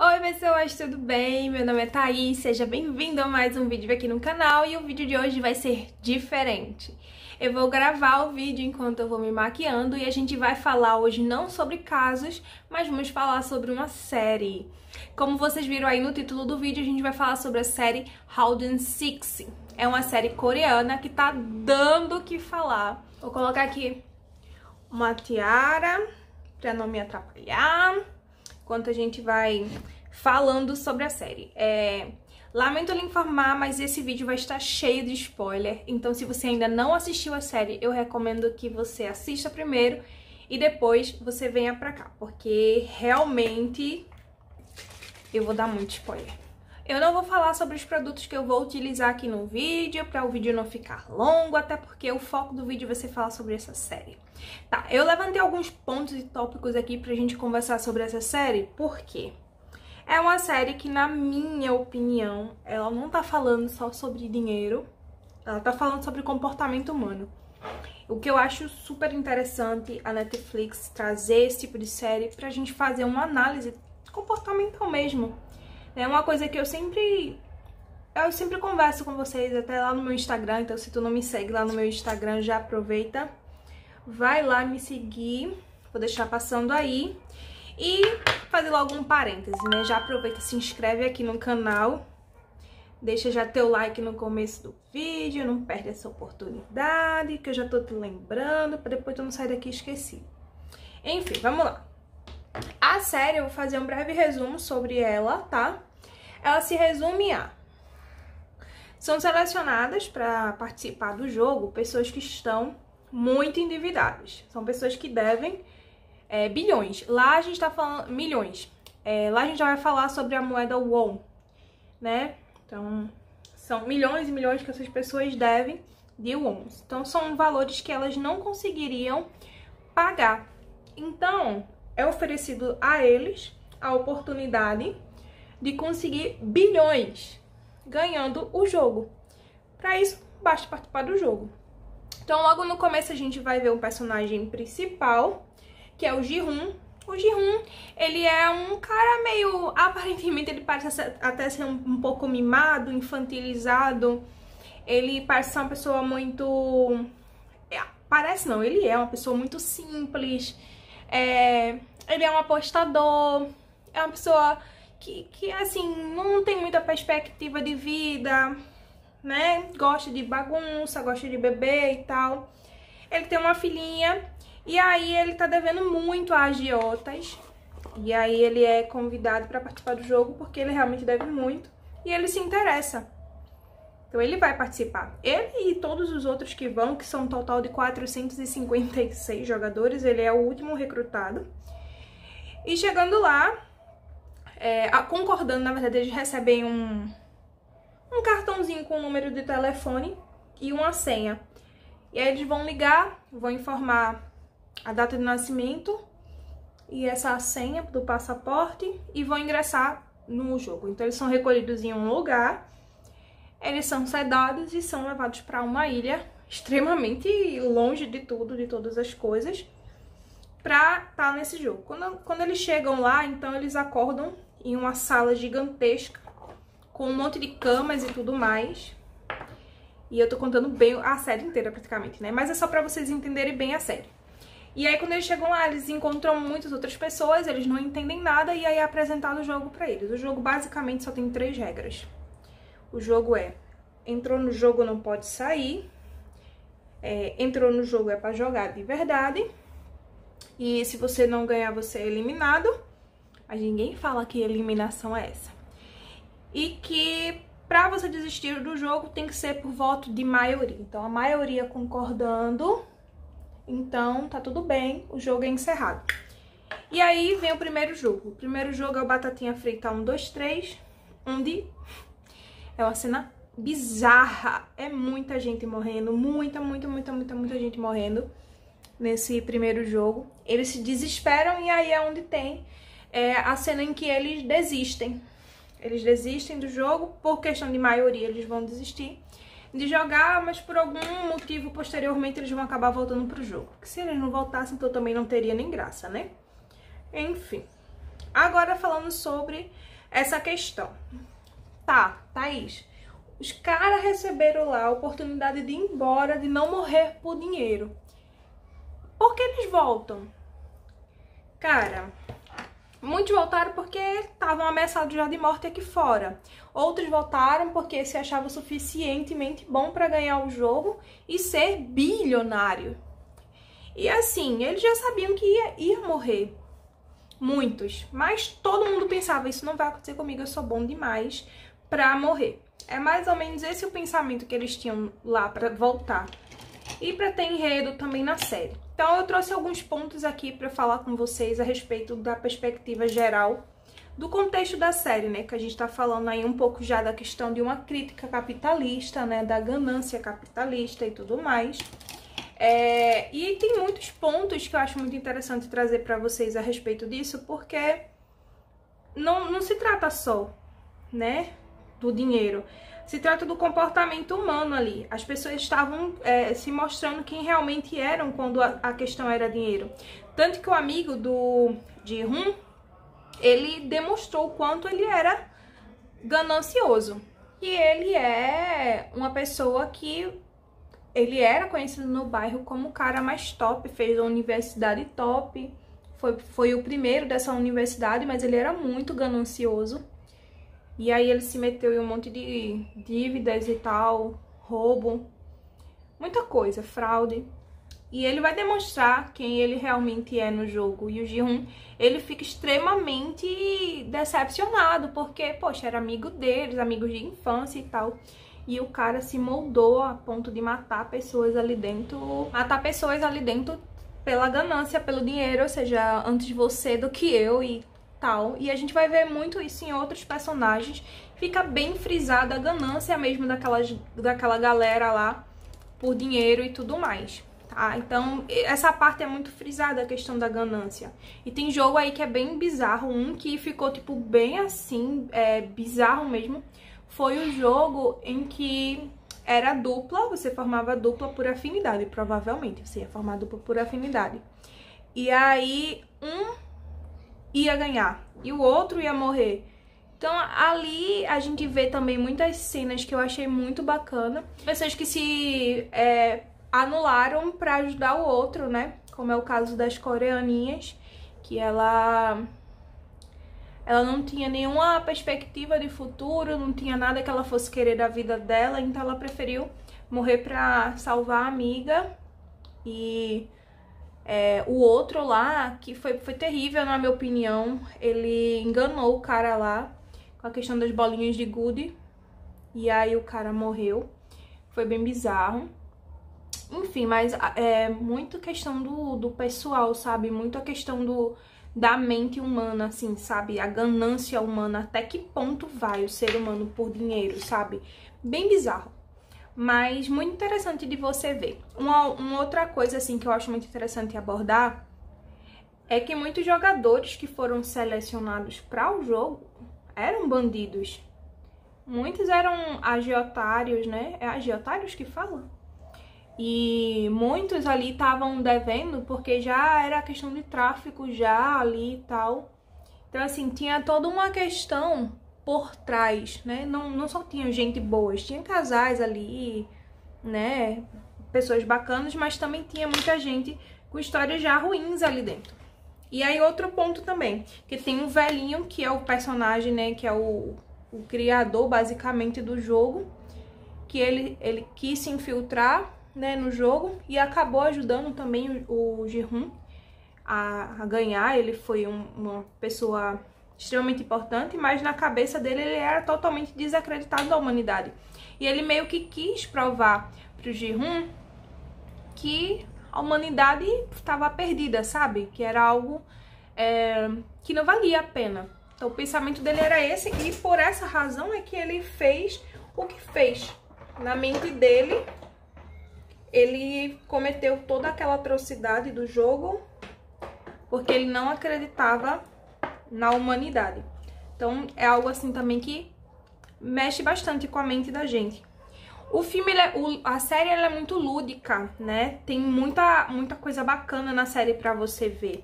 Oi pessoas, tudo bem? Meu nome é Thaís, seja bem-vindo a mais um vídeo aqui no canal e o vídeo de hoje vai ser diferente. Eu vou gravar o vídeo enquanto eu vou me maquiando e a gente vai falar hoje não sobre casos, mas vamos falar sobre uma série. Como vocês viram aí no título do vídeo, a gente vai falar sobre a série Howden Six. É uma série coreana que tá dando o que falar. Vou colocar aqui uma tiara pra não me atrapalhar enquanto a gente vai falando sobre a série. Lamento lhe informar, mas esse vídeo vai estar cheio de spoiler, então se você ainda não assistiu a série, eu recomendo que você assista primeiro e depois você venha pra cá, porque realmente eu vou dar muito spoiler. Eu não vou falar sobre os produtos que eu vou utilizar aqui no vídeo, para o vídeo não ficar longo, até porque o foco do vídeo vai ser falar sobre essa série. Tá, eu levantei alguns pontos e tópicos aqui pra gente conversar sobre essa série, porque é uma série que, na minha opinião, ela não tá falando só sobre dinheiro, ela tá falando sobre comportamento humano. O que eu acho super interessante a Netflix trazer esse tipo de série pra gente fazer uma análise comportamental mesmo. É uma coisa que eu sempre converso com vocês, até lá no meu Instagram, então se tu não me segue lá no meu Instagram, já aproveita, vai lá me seguir, vou deixar passando aí, e fazer logo um parêntese, né, já aproveita, se inscreve aqui no canal, deixa já teu like no começo do vídeo, não perde essa oportunidade, que eu já tô te lembrando, pra depois tu não sair daqui esquecido. Enfim, vamos lá. A série, eu vou fazer um breve resumo sobre ela, tá? Ela se resume a... São selecionadas para participar do jogo pessoas que estão muito endividadas. São pessoas que devem bilhões. Lá a gente tá falando... milhões. Lá a gente já vai falar sobre a moeda won, né? Então, são milhões e milhões que essas pessoas devem de wons. Então, são valores que elas não conseguiriam pagar. Então... é oferecido a eles a oportunidade de conseguir bilhões ganhando o jogo. Para isso, basta participar do jogo. Então, logo no começo, a gente vai ver um personagem principal, que é o Ji-hoon. O Ji-hoon, ele é um cara meio... aparentemente, ele parece até ser um pouco mimado, infantilizado. Ele parece ser uma pessoa muito... parece não, ele é uma pessoa muito simples. Ele é um apostador, é uma pessoa que assim, não tem muita perspectiva de vida, né? Gosta de bagunça, gosta de beber e tal. Ele tem uma filhinha e aí ele tá devendo muito a agiotas. E aí ele é convidado para participar do jogo porque ele realmente deve muito e ele se interessa. Então ele vai participar. Ele e todos os outros que vão, que são um total de 456 jogadores, ele é o último recrutado. E chegando lá, concordando, na verdade, eles recebem um cartãozinho com o número de telefone e uma senha. E aí eles vão ligar, vão informar a data de nascimento e essa senha do passaporte e vão ingressar no jogo. Então eles são recolhidos em um lugar. Eles são sedados e são levados para uma ilha extremamente longe de tudo, de todas as coisas, pra estar nesse jogo. Quando eles chegam lá, então eles acordam em uma sala gigantesca, com um monte de camas e tudo mais. E eu tô contando bem a série inteira praticamente, né? Mas é só pra vocês entenderem bem a série. E aí quando eles chegam lá, eles encontram muitas outras pessoas, eles não entendem nada e aí é apresentado o jogo pra eles. O jogo basicamente só tem 3 regras. O jogo entrou no jogo, não pode sair. Entrou no jogo é pra jogar de verdade. E se você não ganhar, você é eliminado. Mas ninguém fala que eliminação é essa. E que pra você desistir do jogo tem que ser por voto de maioria. Então a maioria concordando, então tá tudo bem, o jogo é encerrado. E aí vem o primeiro jogo. O primeiro jogo é o Batatinha Frita 1, 2, 3, onde... é uma cena bizarra, é muita gente morrendo, muita gente morrendo nesse primeiro jogo. Eles se desesperam e aí é onde tem a cena em que eles desistem. Eles desistem do jogo, por questão de maioria eles vão desistir de jogar, mas por algum motivo posteriormente eles vão acabar voltando pro jogo. Porque se eles não voltassem, então também não teria nem graça, né? Enfim. Agora falando sobre essa questão. Tá, Thaís, os caras receberam lá a oportunidade de ir embora, de não morrer por dinheiro. Por que eles voltam? Cara, muitos voltaram porque estavam ameaçados já de morte aqui fora. Outros voltaram porque se achavam suficientemente bom para ganhar o jogo e ser bilionário. E assim, eles já sabiam que ia morrer. Muitos. Mas todo mundo pensava, isso não vai acontecer comigo, eu sou bom demais pra morrer. É mais ou menos esse o pensamento que eles tinham lá pra voltar. E pra ter enredo também na série. Então eu trouxe alguns pontos aqui pra falar com vocês a respeito da perspectiva geral do contexto da série, né? Que a gente tá falando aí um pouco já da questão de uma crítica capitalista, né? Da ganância capitalista e tudo mais. E tem muitos pontos que eu acho muito interessante trazer para vocês a respeito disso, porque não se trata só, né, do dinheiro, se trata do comportamento humano ali. As pessoas estavam se mostrando quem realmente eram quando a questão era dinheiro. Tanto que o amigo do Ji-hoon, ele demonstrou o quanto ele era ganancioso. E ele é uma pessoa que... ele era conhecido no bairro como o cara mais top, fez a universidade top, foi o primeiro dessa universidade, mas ele era muito ganancioso. E aí ele se meteu em um monte de dívidas e tal, roubo, muita coisa, fraude. E ele vai demonstrar quem ele realmente é no jogo. E o Ji-hoon, ele fica extremamente decepcionado, porque, poxa, era amigo deles, amigos de infância e tal. E o cara se moldou a ponto de matar pessoas ali dentro. Matar pessoas ali dentro pela ganância, pelo dinheiro, ou seja, antes você do que eu e tal. E a gente vai ver muito isso em outros personagens. Fica bem frisada a ganância mesmo daquela galera lá por dinheiro e tudo mais, tá? Então, essa parte é muito frisada, a questão da ganância. E tem jogo aí que é bem bizarro. Um que ficou, tipo, bem assim, bizarro mesmo. Foi o jogo em que era dupla, você formava dupla por afinidade, provavelmente. Você ia formar dupla por afinidade. E aí, um ia ganhar e o outro ia morrer. Então, ali a gente vê também muitas cenas que eu achei muito bacana. Pessoas que se anularam pra ajudar o outro, né? Como é o caso das coreaninhas, que ela não tinha nenhuma perspectiva de futuro, não tinha nada que ela fosse querer da vida dela, então ela preferiu morrer pra salvar a amiga. E o outro lá, que foi terrível na minha opinião, ele enganou o cara lá com a questão das bolinhas de gude, e aí o cara morreu. Foi bem bizarro. Enfim, mas muito questão do pessoal, sabe? Muito a questão da mente humana, assim, sabe? A ganância humana, até que ponto vai o ser humano por dinheiro, sabe? Bem bizarro, mas muito interessante de você ver. Uma outra coisa, assim, que eu acho muito interessante abordar é que muitos jogadores que foram selecionados para o jogo eram bandidos. Muitos eram agiotários, né? É agiotários que falam? E muitos ali estavam devendo porque já era questão de tráfico já ali e tal. Então, assim, tinha toda uma questão por trás, né? Não só tinha gente boa, tinha casais ali, né? Pessoas bacanas, mas também tinha muita gente com histórias já ruins ali dentro. E aí, outro ponto também, que tem um velhinho, que é o personagem, né? Que é o criador, basicamente, do jogo. Que ele quis se infiltrar, né, no jogo e acabou ajudando também o Ji-hoon a ganhar. Ele foi uma pessoa extremamente importante, mas na cabeça dele ele era totalmente desacreditado da humanidade. E ele meio que quis provar pro Ji-hoon que a humanidade estava perdida, sabe? Que era algo que não valia a pena. Então o pensamento dele era esse, e por essa razão é que ele fez o que fez. Na mente dele, ele cometeu toda aquela atrocidade do jogo porque ele não acreditava na humanidade. Então, é algo assim também que mexe bastante com a mente da gente. O filme, a série ela é muito lúdica, né? Tem muita coisa bacana na série pra você ver.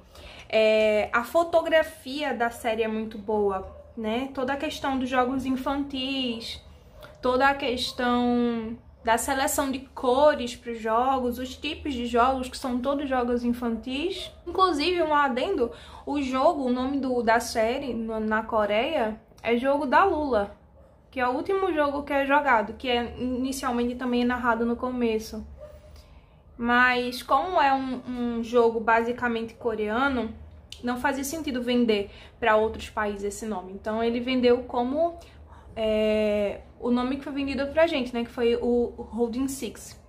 A fotografia da série é muito boa, né? Toda a questão dos jogos infantis, toda a questão da seleção de cores para os jogos, os tipos de jogos, que são todos jogos infantis. Inclusive, um adendo, o nome da série na Coreia é Jogo da Lula, que é o último jogo que é jogado, que é inicialmente também narrado no começo. Mas como é um jogo basicamente coreano, não fazia sentido vender para outros países esse nome. Então ele vendeu como o nome que foi vendido pra gente, né? Que foi o Holding Six.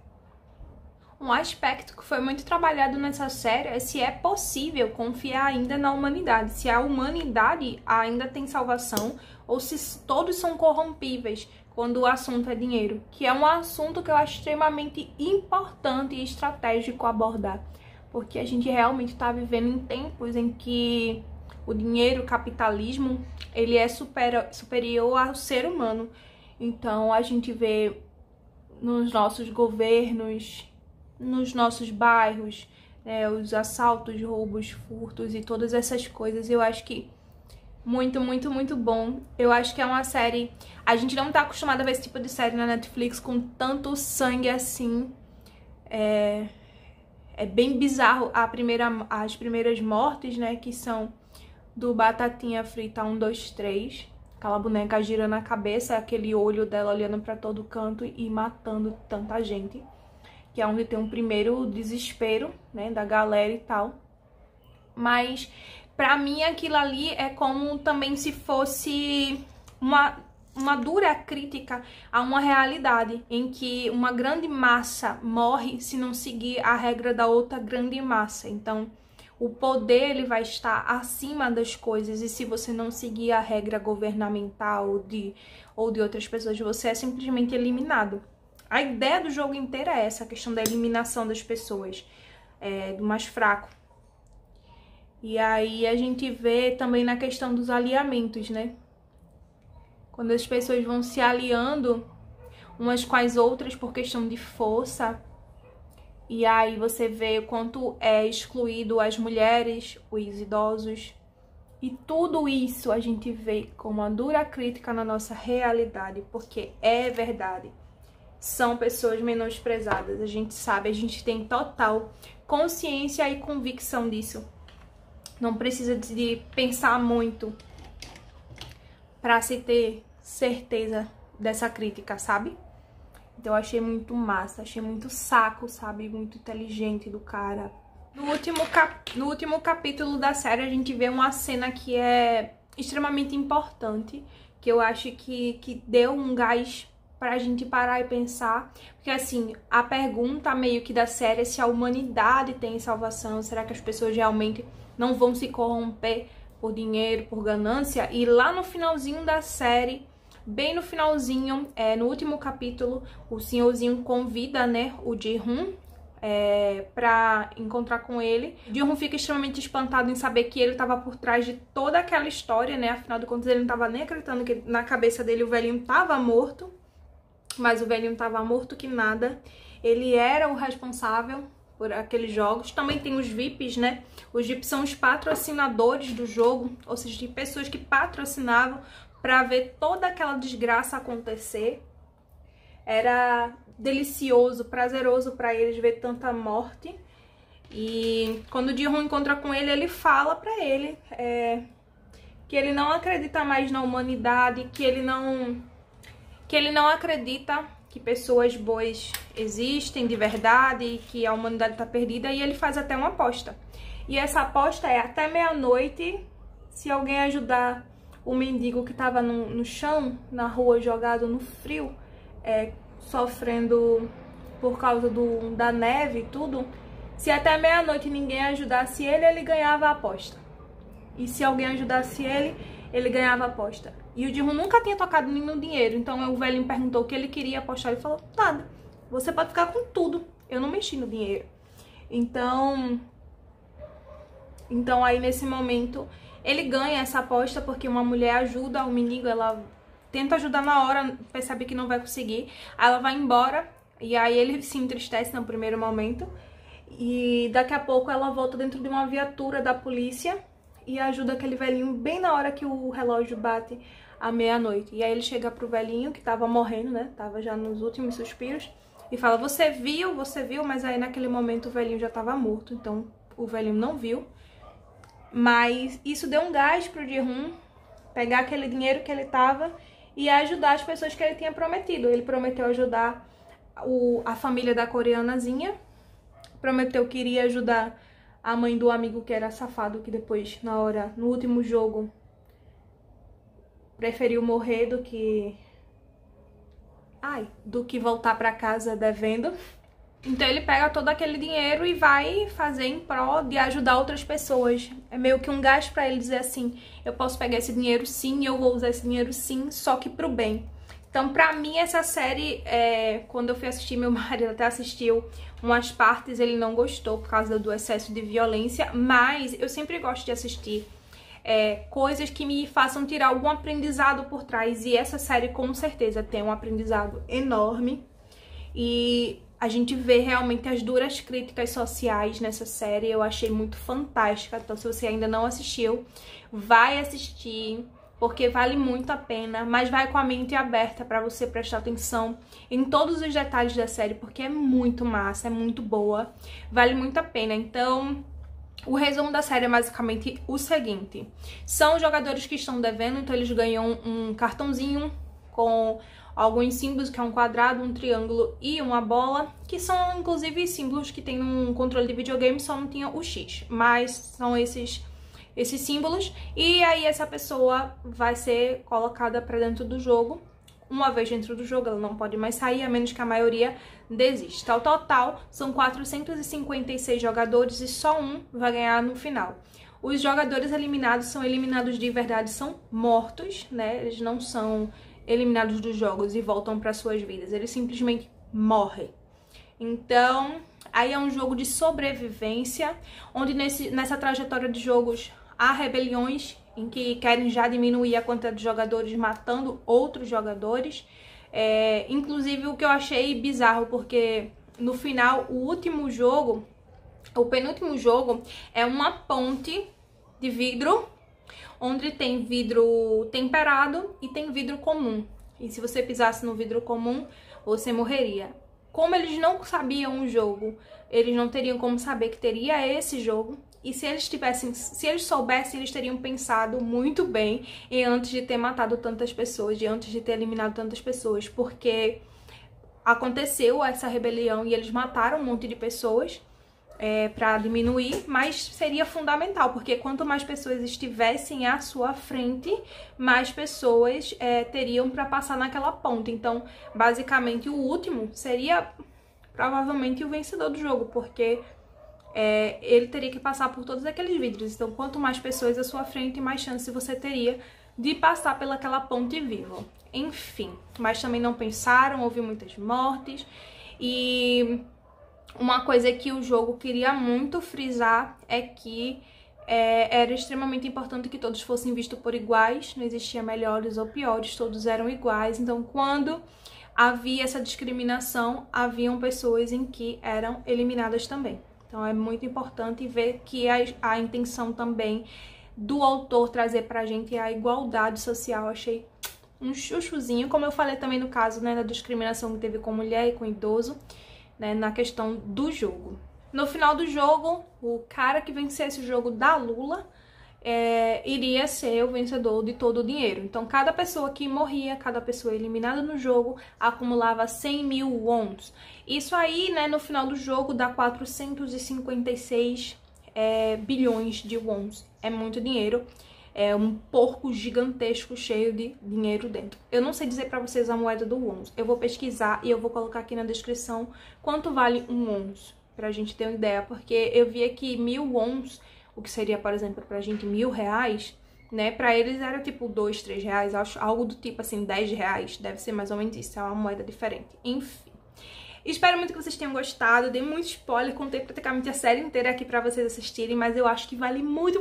Um aspecto que foi muito trabalhado nessa série é se é possível confiar ainda na humanidade, se a humanidade ainda tem salvação ou se todos são corrompíveis quando o assunto é dinheiro, que é um assunto que eu acho extremamente importante e estratégico abordar, porque a gente realmente está vivendo em tempos em que o dinheiro, o capitalismo, ele é superior ao ser humano. Então a gente vê nos nossos governos, nos nossos bairros, os assaltos, roubos, furtos e todas essas coisas. Eu acho que muito, muito, muito bom. Eu acho que é uma série... A gente não tá acostumado a ver esse tipo de série na Netflix com tanto sangue assim. É bem bizarro as primeiras mortes, né? Que são do Batatinha Frita 1, 2, 3. Aquela boneca girando a cabeça, aquele olho dela olhando pra todo canto e matando tanta gente. Que é onde tem um primeiro desespero, né, da galera e tal. Mas, pra mim, aquilo ali é como também se fosse uma dura crítica a uma realidade em que uma grande massa morre se não seguir a regra da outra grande massa. Então, o poder ele vai estar acima das coisas e se você não seguir a regra governamental ou de outras pessoas, você é simplesmente eliminado. A ideia do jogo inteiro é essa, a questão da eliminação das pessoas, do mais fraco. E aí a gente vê também na questão dos alinhamentos, né? Quando as pessoas vão se aliando umas com as outras por questão de força. E aí você vê o quanto é excluído as mulheres, os idosos. E tudo isso a gente vê como uma dura crítica na nossa realidade, porque é verdade. São pessoas menosprezadas, a gente sabe, a gente tem total consciência e convicção disso. Não precisa de pensar muito para se ter certeza dessa crítica, sabe? Então eu achei muito massa, achei muito saco, sabe? Muito inteligente do cara. No último capítulo da série a gente vê uma cena que é extremamente importante, que eu acho que deu um gás pra gente parar e pensar, porque assim, a pergunta meio que da série é se a humanidade tem salvação, será que as pessoas realmente não vão se corromper por dinheiro, por ganância? E lá no finalzinho da série, bem no finalzinho, no último capítulo, o senhorzinho convida, né, o Ji-hoon pra encontrar com ele. O Ji-hoon fica extremamente espantado em saber que ele tava por trás de toda aquela história, né, afinal de contas ele não tava nem acreditando que na cabeça dele o velhinho tava morto. Mas o velhinho tava morto que nada. Ele era o responsável por aqueles jogos. Também tem os VIPs, né? Os VIPs são os patrocinadores do jogo, ou seja, de pessoas que patrocinavam para ver toda aquela desgraça acontecer. Era delicioso, prazeroso para eles ver tanta morte. E quando o Ji-hoon encontra com ele, ele fala para ele que ele não acredita mais na humanidade, que ele não acredita que pessoas boas existem de verdade, que a humanidade tá perdida, e ele faz até uma aposta. E essa aposta é até meia-noite, se alguém ajudar o mendigo que tava no chão, na rua, jogado no frio, sofrendo por causa da neve e tudo, se até meia-noite ninguém ajudasse ele ganhava a aposta. E se alguém ajudasse ele ganhava a aposta. E o Ji-hoon nunca tinha tocado nenhum dinheiro. Então o velhinho perguntou o que ele queria apostar. Ele falou, nada, você pode ficar com tudo, eu não mexi no dinheiro. Então aí nesse momento ele ganha essa aposta porque uma mulher ajuda o mendigo, ela tenta ajudar na hora, percebe que não vai conseguir, aí ela vai embora, e aí ele se entristece no primeiro momento, e daqui a pouco ela volta dentro de uma viatura da polícia e ajuda aquele velhinho bem na hora que o relógio bate à meia-noite. E aí ele chega pro velhinho que tava morrendo, né, tava já nos últimos suspiros, e fala, você viu, mas aí naquele momento o velhinho já tava morto, então o velhinho não viu. Mas isso deu um gás pro Ji-hoon pegar aquele dinheiro que ele tava e ajudar as pessoas que ele tinha prometido. Ele prometeu ajudar a família da coreanazinha, prometeu que iria ajudar a mãe do amigo que era safado, que depois, no último jogo, preferiu morrer do que voltar pra casa devendo. Então ele pega todo aquele dinheiro e vai fazer em prol de ajudar outras pessoas. É meio que um gasto pra ele dizer assim, eu posso pegar esse dinheiro sim, eu vou usar esse dinheiro sim, só que pro bem. Então pra mim essa série, quando eu fui assistir, meu marido até assistiu umas partes, ele não gostou por causa do excesso de violência, mas eu sempre gosto de assistir coisas que me façam tirar algum aprendizado por trás, e essa série com certeza tem um aprendizado enorme, e a gente vê realmente as duras críticas sociais nessa série. Eu achei muito fantástica, então se você ainda não assistiu, vai assistir, porque vale muito a pena, mas vai com a mente aberta pra você prestar atenção em todos os detalhes da série, porque é muito massa, é muito boa, vale muito a pena. Então, o resumo da série é basicamente o seguinte: são jogadores que estão devendo, então eles ganham um cartãozinho com alguns símbolos, que é um quadrado, um triângulo e uma bola, que são inclusive símbolos que tem num controle de videogame, só não tinha o X, mas são esses símbolos, e aí essa pessoa vai ser colocada pra dentro do jogo. Uma vez dentro do jogo, ela não pode mais sair, a menos que a maioria desista. Ao total, são 456 jogadores e só um vai ganhar no final. Os jogadores eliminados são eliminados de verdade, são mortos, né? Eles não são eliminados dos jogos e voltam para suas vidas, eles simplesmente morrem. Então, aí é um jogo de sobrevivência, onde nessa trajetória de jogos há rebeliões em que querem já diminuir a quantidade de jogadores matando outros jogadores. Inclusive o que eu achei bizarro, porque no final, o penúltimo jogo é uma ponte de vidro, onde tem vidro temperado e tem vidro comum. E se você pisasse no vidro comum, você morreria. Como eles não sabiam o jogo, eles não teriam como saber que teria esse jogo. E se eles soubessem, eles teriam pensado muito bem em antes de ter matado tantas pessoas, de antes de ter eliminado tantas pessoas, porque aconteceu essa rebelião e eles mataram um monte de pessoas para diminuir, mas seria fundamental, porque quanto mais pessoas estivessem à sua frente, mais pessoas teriam para passar naquela ponte. Então, basicamente, o último seria provavelmente o vencedor do jogo, porque ele teria que passar por todos aqueles vidros. Então, quanto mais pessoas à sua frente, mais chance você teria de passar pelaquela ponte viva. Enfim, mas também não pensaram, houve muitas mortes. E uma coisa que o jogo queria muito frisar é que era extremamente importante que todos fossem vistos por iguais, não existia melhores ou piores, todos eram iguais. Então, quando havia essa discriminação, haviam pessoas em que eram eliminadas também. Então é muito importante ver que a intenção também do autor trazer pra gente a igualdade social. Achei um chuchuzinho, como eu falei também no caso, né, da discriminação que teve com mulher e com idoso, né, na questão do jogo. No final do jogo, o cara que vencesse o jogo da Lula iria ser o vencedor de todo o dinheiro. Então, cada pessoa que morria, cada pessoa eliminada no jogo, acumulava 100 mil wons. Isso aí, né, no final do jogo, dá 456 bilhões de wons. É muito dinheiro. É um porco gigantesco cheio de dinheiro dentro. Eu não sei dizer pra vocês a moeda do wons. Eu vou pesquisar e eu vou colocar aqui na descrição quanto vale um wons, pra gente ter uma ideia. Porque eu vi aqui 1000 wons, o que seria, por exemplo, pra gente R$1.000, né? Pra eles era tipo 2, 3 reais, acho, algo do tipo assim, 10 reais. Deve ser mais ou menos isso, é uma moeda diferente. Enfim. Espero muito que vocês tenham gostado. Dei muito spoiler, contei praticamente a série inteira aqui pra vocês assistirem, mas eu acho que vale muito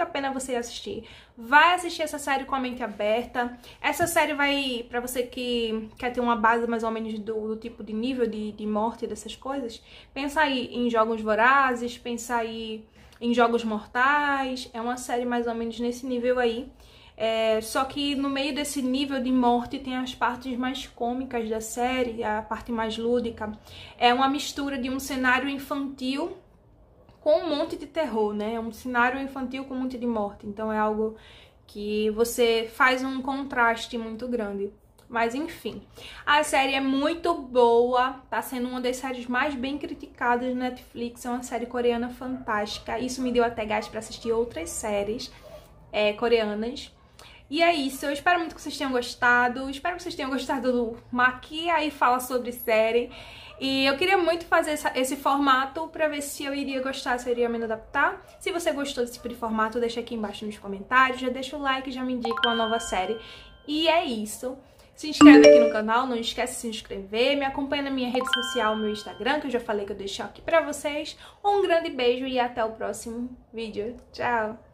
a pena você assistir. Vai assistir essa série com a mente aberta. Essa série vai, pra você que quer ter uma base mais ou menos do tipo de nível de morte dessas coisas, pensa aí em Jogos Vorazes, pensa aí em Jogos Mortais. É uma série mais ou menos nesse nível aí. Só que no meio desse nível de morte tem as partes mais cômicas da série, a parte mais lúdica. É uma mistura de um cenário infantil com um monte de terror, né? É um cenário infantil com um monte de morte. Então é algo que você faz um contraste muito grande. Mas enfim, a série é muito boa, tá sendo uma das séries mais bem criticadas no Netflix. É uma série coreana fantástica. Isso me deu até gás pra assistir outras séries coreanas. E é isso, eu espero muito que vocês tenham gostado, espero que vocês tenham gostado do Maquia e Fala Sobre Série. E eu queria muito fazer esse formato pra ver se eu iria gostar, se eu iria me adaptar. Se você gostou desse tipo de formato, deixa aqui embaixo nos comentários, já deixa o like, já me indica uma nova série. E é isso. Se inscreve aqui no canal, não esquece de se inscrever, me acompanha na minha rede social, meu Instagram, que eu já falei que eu deixo aqui pra vocês. Um grande beijo e até o próximo vídeo. Tchau!